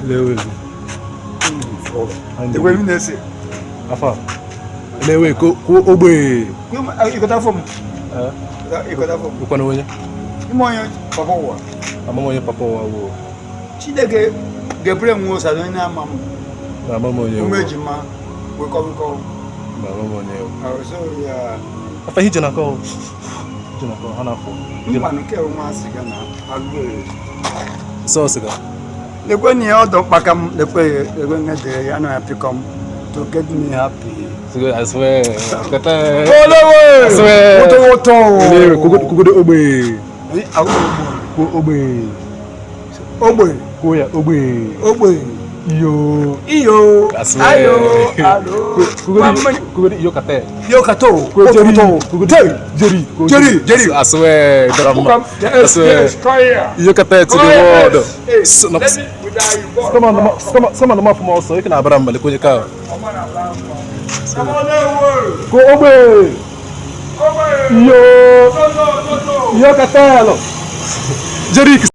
Lewe. The way we say. Afa. Lewe ko ogbe. You got that from. You got that from. Uko na wenye? Imoyo papa wa. Amamo ye papa wa wo. Chidege Gabriel Musa no na mam. Amamo ye. Umejima. We ko. Amamo ye. So yeah. Afa hije na ko. Hije na ko hanafo. Manu ke o ma siga na agbe. So siga. The when you don't pack them, the way you're going to the you have to come to get me happy. So I swear. Kata. I swear. What? Kugo ogbe. Ogbe. Koya ogbe. Iyo. I swear. Allo. Kugo iyo kate. Yo kato. Jerry. I swear. I swear. Iyo kate to the world. Come on, the mouth from also. You can have Bramba, the Kujaka. Go away. Yo, Katalo. Jerry.